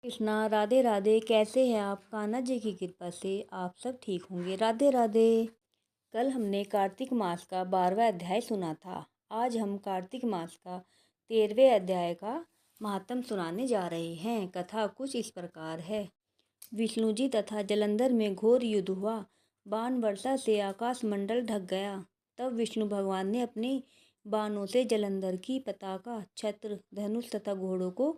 कृष्णा, राधे राधे। कैसे हैं आप? कान्हा जी की कृपा से आप सब ठीक होंगे। राधे राधे। कल हमने कार्तिक मास का 12वां अध्याय सुना था। आज हम कार्तिक मास का 13वें अध्याय का महात्म सुनाने जा रहे हैं। कथा कुछ इस प्रकार है। विष्णु जी तथा जलंधर में घोर युद्ध हुआ। बाण वर्षा से आकाश मंडल ढक गया। तब विष्णु भगवान ने अपने बाणों से जलंधर की पताका, छत्र, धनुष तथा घोड़ों को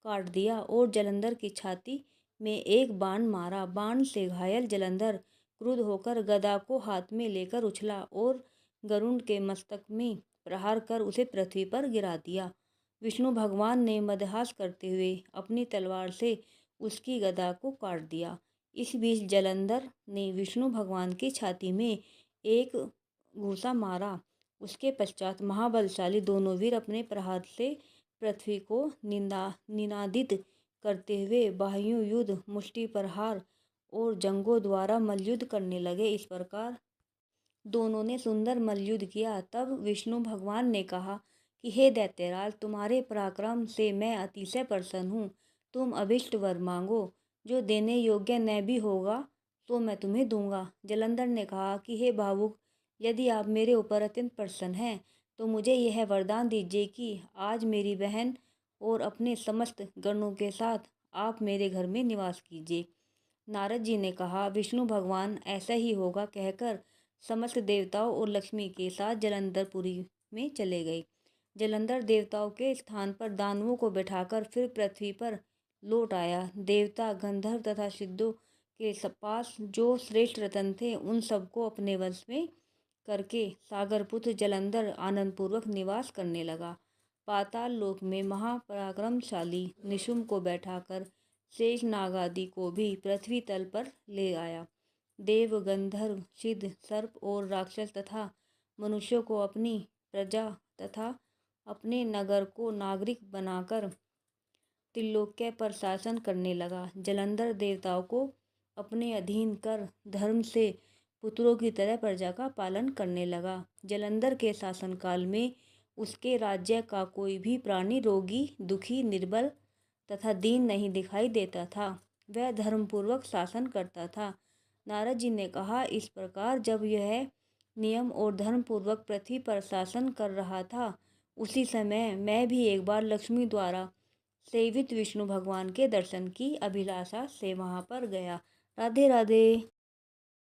काट दिया और जलंधर की छाती में एक बाण मारा। बाण से घायल जलंधर क्रुद्ध होकर गदा को हाथ में लेकर उछला और गरुड़ के मस्तक में प्रहार कर उसे पृथ्वी पर गिरा दिया। विष्णु भगवान ने मदहास करते हुए अपनी तलवार से उसकी गदा को काट दिया। इस बीच जलंधर ने विष्णु भगवान की छाती में एक घूसा मारा। उसके पश्चात महाबलशाली दोनों वीर अपने प्रहार से पृथ्वी को निनादित करते हुए बाह्यों युद्ध, मुष्टि प्रहार और जंगों द्वारा मल्लयुद्ध करने लगे। इस प्रकार दोनों ने सुंदर मल्लयुद्ध किया। तब विष्णु भगवान ने कहा कि हे दैत्यराज, तुम्हारे पराक्रम से मैं अतिशय प्रसन्न हूँ। तुम अभीष्ट वर मांगो, जो देने योग्य न भी होगा तो मैं तुम्हें दूंगा। जलंधर ने कहा कि हे भावुक, यदि आप मेरे ऊपर अत्यंत प्रसन्न हैं तो मुझे यह वरदान दीजिए कि आज मेरी बहन और अपने समस्त गणों के साथ आप मेरे घर में निवास कीजिए। नारद जी ने कहा, विष्णु भगवान ऐसा ही होगा कहकर समस्त देवताओं और लक्ष्मी के साथ जलंधरपुरी में चले गए। जलंधर देवताओं के स्थान पर दानवों को बैठाकर फिर पृथ्वी पर लौट आया। देवता, गंधर्व तथा सिद्धों के पास जो श्रेष्ठ रत्न थे उन सबको अपने वश में करके सागरपुत्र जलंधर आनंदपूर्वक निवास करने लगा। पाताल लोक में महापराक्रमशाली निशुंभ को बैठाकर शेष नाग आदि को भी पृथ्वी तल पर ले आया। देव, गंधर्व, सिद्ध, सर्प और राक्षस तथा मनुष्यों को अपनी प्रजा तथा अपने नगर को नागरिक बनाकर त्रिलोक्य पर शासन करने लगा। जलंधर देवताओं को अपने अधीन कर धर्म से पुत्रों की तरह प्रजा का पालन करने लगा। जलंधर के शासनकाल में उसके राज्य का कोई भी प्राणी रोगी, दुखी, निर्बल तथा दीन नहीं दिखाई देता था। वह धर्मपूर्वक शासन करता था। नारद जी ने कहा, इस प्रकार जब यह नियम और धर्मपूर्वक पृथ्वी पर शासन कर रहा था, उसी समय मैं भी एक बार लक्ष्मी द्वारा सेवित विष्णु भगवान के दर्शन की अभिलाषा से वहां पर गया। राधे राधे।